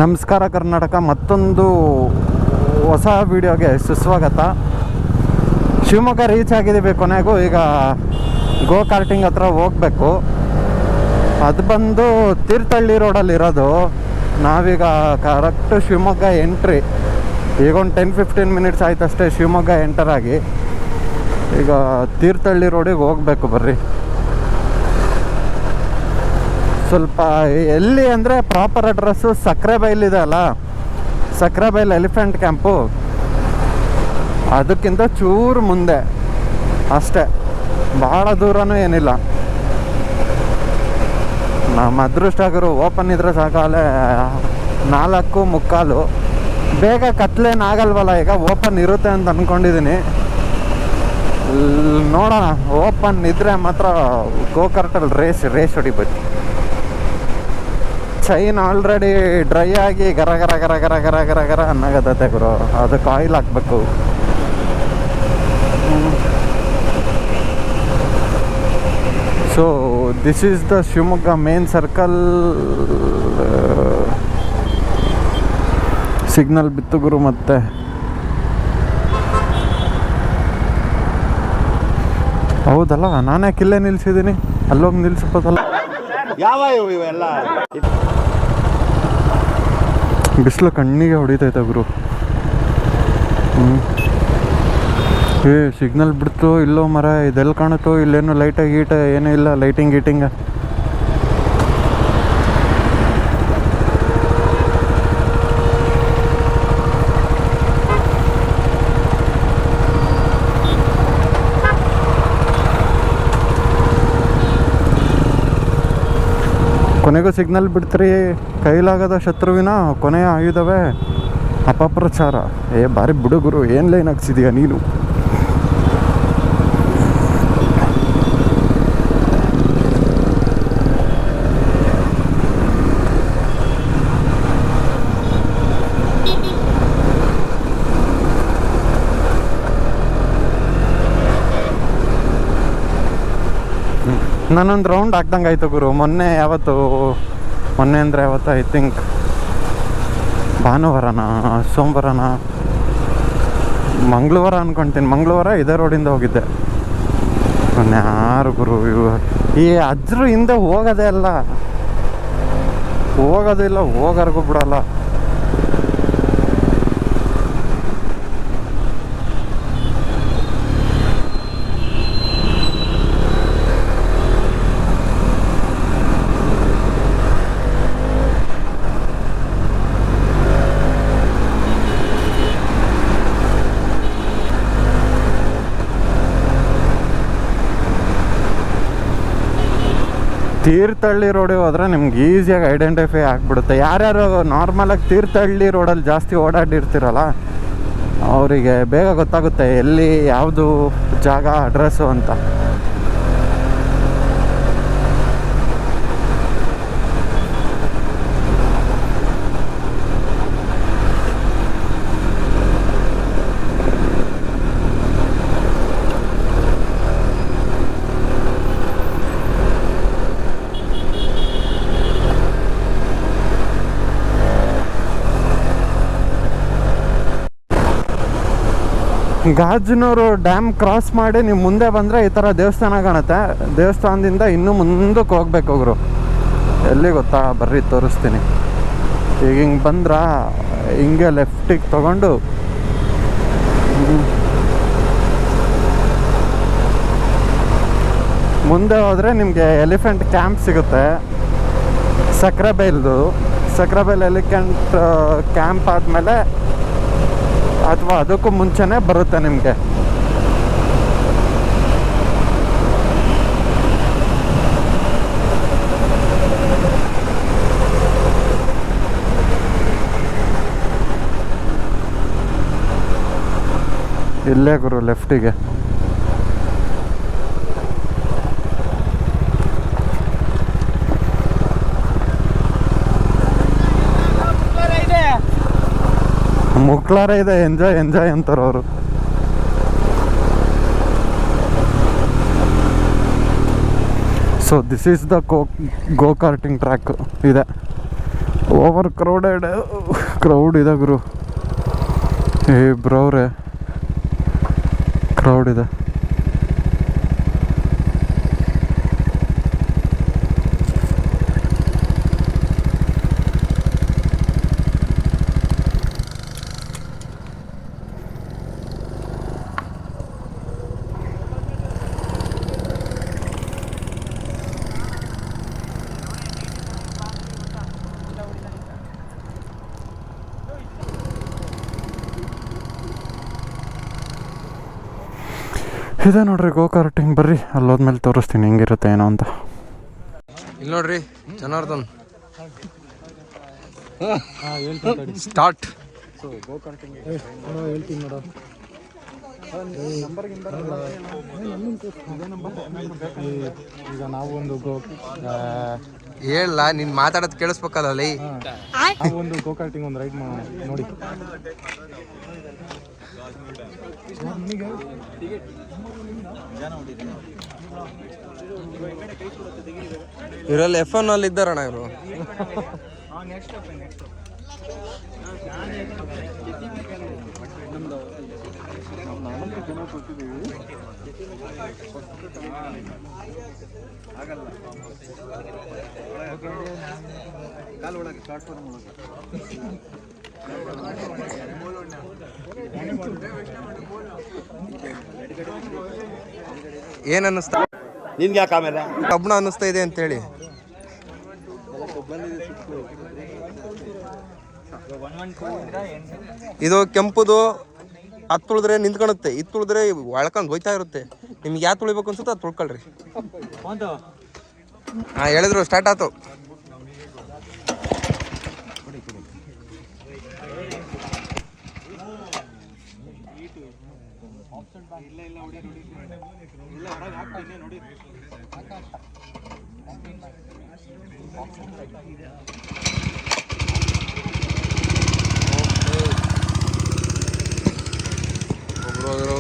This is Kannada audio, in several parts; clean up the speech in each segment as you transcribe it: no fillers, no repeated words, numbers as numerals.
ನಮಸ್ಕಾರ ಕರ್ನಾಟಕ, ಮತ್ತೊಂದು ಹೊಸ ವಿಡಿಯೋಗೆ ಸುಸ್ವಾಗತ. ಶಿವಮೊಗ್ಗ ರೀಚ್ ಆಗಿದ್ದೀವಿ ಕೊನೆಗೂ. ಈಗ ಗೋ ಕಾರ್ಟಿಂಗ್ ಹತ್ರ ಹೋಗಬೇಕು. ಅದು ಬಂದು ತೀರ್ಥಹಳ್ಳಿ ರೋಡಲ್ಲಿರೋದು. ನಾವೀಗ ಕರೆಕ್ಟು ಶಿವಮೊಗ್ಗ ಎಂಟ್ರಿ. ಈಗ ಒಂದು 10-15 ಮಿನಿಟ್ಸ್ ಆಯ್ತು ಅಷ್ಟೇ ಶಿವಮೊಗ್ಗ ಎಂಟರ್ ಆಗಿ. ಈಗ ತೀರ್ಥಹಳ್ಳಿ ರೋಡಿಗೆ ಹೋಗಬೇಕು. ಬರ್ರಿ, ಸ್ವಲ್ಪ ಎಲ್ಲಿ ಅಂದರೆ ಪ್ರಾಪರ್ ಅಡ್ರೆಸ್ಸು ಸಕ್ರೆಬೈಲ್ ಇದೆ ಅಲ್ಲ, ಸಕ್ರೆಬೈಲ್ ಎಲಿಫೆಂಟ್ ಕ್ಯಾಂಪು, ಅದಕ್ಕಿಂತ ಚೂರು ಮುಂದೆ ಅಷ್ಟೇ, ಭಾಳ ದೂರನೂ ಏನಿಲ್ಲ. ನಮ್ಮ ಅದೃಷ್ಟಗರು ಓಪನ್ ಇದ್ರೆ ಸಾಕಾಲೆ 4:45. ಬೇಗ ಕತ್ಲೇನಾಗಲ್ವಲ್ಲ, ಈಗ ಓಪನ್ ಇರುತ್ತೆ ಅಂತ ಅಂದ್ಕೊಂಡಿದ್ದೀನಿ. ನೋಡೋಣ, ಓಪನ್ ಇದ್ದರೆ ಮಾತ್ರ ಗೋಕಾರ್ಟಲ್ಲಿ ರೇಸ್ ಹೊಡಿಬೇಕು. ಚೈನ್ ಆಲ್ರೆಡಿ ಡ್ರೈ ಆಗಿ ಗರ ಗರ ಗರ ಗರ ಗರ ಗರ ಗರ ಅನ್ನಗತ್ತೆ ಗುರು. ಅದಕ್ಕೆ ಆಯಿಲ್ ಹಾಕಬೇಕು. So this is the Shivamogga main circle. Signal ಬಿತ್ತು ಗುರು. ಮತ್ತೆ ಹೌದಲ್ಲ, ನಾನೇ ಕಿಲ್ಲೇ ನಿಲ್ಸಿದ್ದೀನಿ, ಅಲ್ಲೋಗಿ ನಿಲ್ಸ್ಬೋದಲ್ಲ. ಯಾವ ಇವೆಲ್ಲ ಬಿಸಿಲು ಕಣ್ಣಿಗೆ ಹೊಡಿತೈತೆ ಗುರು. ಸಿಗ್ನಲ್ ಬಿಡ್ತು ಇಲ್ಲೋ ಮರ, ಇದೆಲ್ಲಿ ಕಾಣುತ್ತೋ, ಇಲ್ಲೇನು ಲೈಟಾಗಿ ಗೀಟ ಏನೂ ಇಲ್ಲ, ಲೈಟಿಂಗ್ ಗೀಟಿಂಗ. ಕೊನೆಗೂ ಸಿಗ್ನಲ್ ಬಿಡ್ತೀರಿ. ಕೈಲಾಗದ ಶತ್ರುವಿನ ಕೊನೆಯ ಆಯುಧವೇ ಅಪಪ್ರಚಾರ. ಭಾರಿ ಬಿಡುಗರು, ಏನು ಲೈನ್ ಹಾಕ್ಸಿದೀಯ ನೀನು. ನಾನೊಂದು ರೌಂಡ್ ಹಾಕ್ದಂಗೆ ಆಯಿತು ಗುರು. ಮೊನ್ನೆ ಅಂದರೆ ಯಾವತ್ತು ಐ ಥಿಂಕ್ ಭಾನುವಾರನ ಸೋಮವಾರನ ಮಂಗಳವಾರ ಅಂದ್ಕೊಳ್ತೀನಿ. ಮಂಗಳವಾರ ಇದೇ ರೋಡಿಂದ ಹೋಗಿದ್ದೆ. ಯಾರು ಗುರು ಈ ಅಜ್ರು ಹಿಂದೆ ಹೋಗೋದೇ ಹೋಗೋದಿಲ್ಲ, ಹೋಗೋರ್ಗೂ ಬಿಡಲ್ಲ. ತೀರ್ಥಹಳ್ಳಿ ರೋಡಿಗೆ ಹೋದರೆ ನಿಮ್ಗೆ ಈಸಿಯಾಗಿ ಐಡೆಂಟಿಫೈ ಆಗಿಬಿಡುತ್ತೆ. ಯಾರ್ಯಾರು ನಾರ್ಮಲಾಗಿ ತೀರ್ಥಹಳ್ಳಿ ರೋಡಲ್ಲಿ ಜಾಸ್ತಿ ಓಡಾಡಿರ್ತೀರಲ್ಲ, ಅವರಿಗೆ ಬೇಗ ಗೊತ್ತಾಗುತ್ತೆ ಎಲ್ಲಿ ಯಾವುದು ಜಾಗ ಅಡ್ರೆಸ್ಸು ಅಂತ. ಗಾಜನೂರು ಡ್ಯಾಮ್ ಕ್ರಾಸ್ ಮಾಡಿ ನೀವು ಮುಂದೆ ಬಂದರೆ ಈ ಥರ ದೇವಸ್ಥಾನ ಕಾಣುತ್ತೆ. ದೇವಸ್ಥಾನದಿಂದ ಇನ್ನೂ ಮುಂದಕ್ಕೆ ಹೋಗ್ಬೇಕು ಗುರು. ಎಲ್ಲಿ ಗೊತ್ತಾ, ಬರ್ರಿ ತೋರಿಸ್ತೀನಿ. ಈಗ ಹಿಂಗೆ ಬಂದ್ರೆ ಹಿಂಗೆ ಲೆಫ್ಟಿಗೆ ತಗೊಂಡು ಮುಂದೆ ಹೋದರೆ ನಿಮಗೆ ಎಲಿಫೆಂಟ್ ಕ್ಯಾಂಪ್ ಸಿಗುತ್ತೆ. ಸಕ್ರೆಬೈಲ್ ಎಲಿಫೆಂಟ್ ಕ್ಯಾಂಪ್ ಆದಮೇಲೆ ಅಥವಾ ಅದಕ್ಕೂ ಮುಂಚೆನೇ ಬರುತ್ತೆ ನಿಮಗೆ. ಇಲ್ಲೇ ಗುರು ಲೆಫ್ಟಿಗೆ. ಮುಕ್ಲಾರ ಇದೆ, ಎಂಜಾಯ್ ಅಂತಾರೆ ಅವರು. So this is the go karting track ಇದೆ. ಓವರ್ ಕ್ರೌಡ್ ಇದೆ ಗುರು. ಏ ಬ್ರವ್ರೆ, ಕ್ರೌಡ್ ಇದೆ. ಇದೆ ನೋಡ್ರಿ ಗೋ ಕಾರ್ಟಿಂಗ್. ಬರ್ರಿ ಅಲ್ಲೋದ್ಮೇಲೆ ತೋರಿಸ್ತೀನಿ ಹೆಂಗಿರುತ್ತೆ ಏನೋ ಅಂತ. ಇಲ್ಲಿ ನೋಡ್ರಿ ಜನಾರ್ದನ್ ಸ್ಟಾರ್ಟ್. ಗೋ ಕಾರ್ಟಿಂಗ್ ಹೇಳ್ತೀನಿ ನೋಡು. ಈಗ ನಾವು ಒಂದು ಹೇಳ, ನೀನ್ ಮಾತಾಡೋದು ಕೇಳಿಸ್ಬೇಕಲ್ಲ ಲೈ. ಒಂದು ಗೋ ಕಾರ್ಟಿಂಗ್ ಒಂದು ರೈಡ್ ಮಾಡೋಣ ನೋಡಿ. ಇವರಲ್ಲಿ F1 ಅಲ್ಲಿ ಇದ್ದಾರಣ್ಣ ಇವರು. ಏನ್ ಅನ್ನಿಸ್ತಾ ನಿನ್ಗೆ ಯಾಕೆ ಆಮೇಲೆ ಕಬ್ಬಣ ಅನ್ನಿಸ್ತಾ ಇದೆ ಅಂತೇಳಿ? ಇದು ಕೆಂಪುದು ಹತ್ತು ತುಳಿದ್ರೆ ನಿಂತ್ಕೊಳುತ್ತೆ, ಇದು ತುಳಿದ್ರೆ ಒಳ್ಕೊಂಡು ಹೋಯ್ತಾ ಇರುತ್ತೆ. ನಿಮ್ಗೆ ಯಾವ್ದು ತುಳಿಬೇಕು ಅನ್ಸುತ್ತೆ ಅದು ತುಳ್ಕೊಳ್ರಿ. ಹಾಂ ಹೇಳಿದ್ರು, ಸ್ಟಾರ್ಟ್ ಆಯ್ತು. ಒಬ್ರು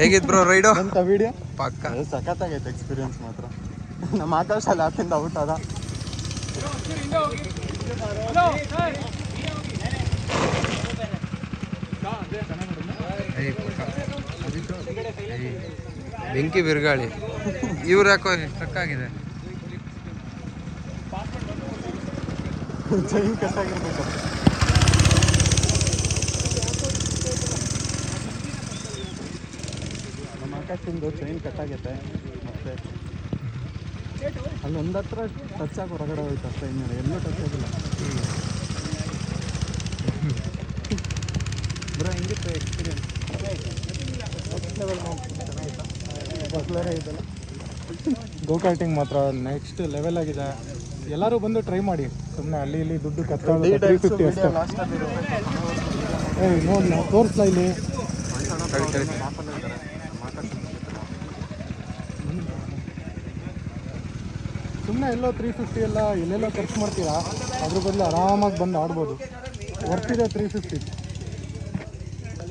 ಹೇಗಿತ್ತು ಬ್ರೋ ರೈಡು? ಅಂತ ವಿಡಿಯೋ ಪಕ್ಕ ಸಖತ್ತಾಗೈತೆ ಎಕ್ಸ್ಪೀರಿಯನ್ಸ್ ಮಾತ್ರ. ನಮ್ಮ ಆಕಾಶ ಅಲ್ಲಿ ಆಪಿಂದ ಔಟ್ ಅದ. ಬೆಂಕಿ ಬಿರುಗಾಳಿ. ಇವ್ರು ಯಾಕೋ ಸ್ಟ್ರಕ್ಕಾಗಿದೆ. ಚೈನ್ ಕಟ್ಟಾಗಿರ್ಬೇಕು. ನಮ್ಮ ಆಕಾಶದಿಂದ ಚೈನ್ ಕಟ್ಟಾಗೈತೆ. ಮತ್ತೆ ಅಲ್ಲೊಂದು ಹತ್ರ ಟಚ್ ಆಗಿ ಹೊರಗಡೆ ಹೋಯ್ತು ಅಷ್ಟೇ, ಇನ್ನು ಎಲ್ಲೂ ಟಚ್ ಆಗಿಲ್ಲ. ಬ್ರೋ ಹೆಂಗಿತ್ತು ಎಕ್ಸ್ಪೀರಿಯನ್ಸ್? ಗೋ ಕಾರ್ಟಿಂಗ್ ಮಾತ್ರ ನೆಕ್ಸ್ಟ್ ಲೆವೆಲ್ ಆಗಿದೆ. ಎಲ್ಲರೂ ಬಂದು ಟ್ರೈ ಮಾಡಿ. ಸುಮ್ಮನೆ ಅಲ್ಲಿ ಇಲ್ಲಿ ದುಡ್ಡು ಖರ್ಚಾಗುತ್ತೆ. 350 ಅಷ್ಟೇ. ನೋಡಿ ನಾವು ತೋರಿಸ್ಲಾ ಇಲ್ಲಿ. ಸುಮ್ಮನೆ ಎಲ್ಲೋ 350 ಎಲ್ಲ ಎಲ್ಲೆಲ್ಲೋ ಖರ್ಚು ಮಾಡ್ತೀರಾ, ಅದ್ರ ಬದಲು ಆರಾಮಾಗಿ ಬಂದು ಆಡ್ಬೋದು. ವರ್ತಿದೆ 350.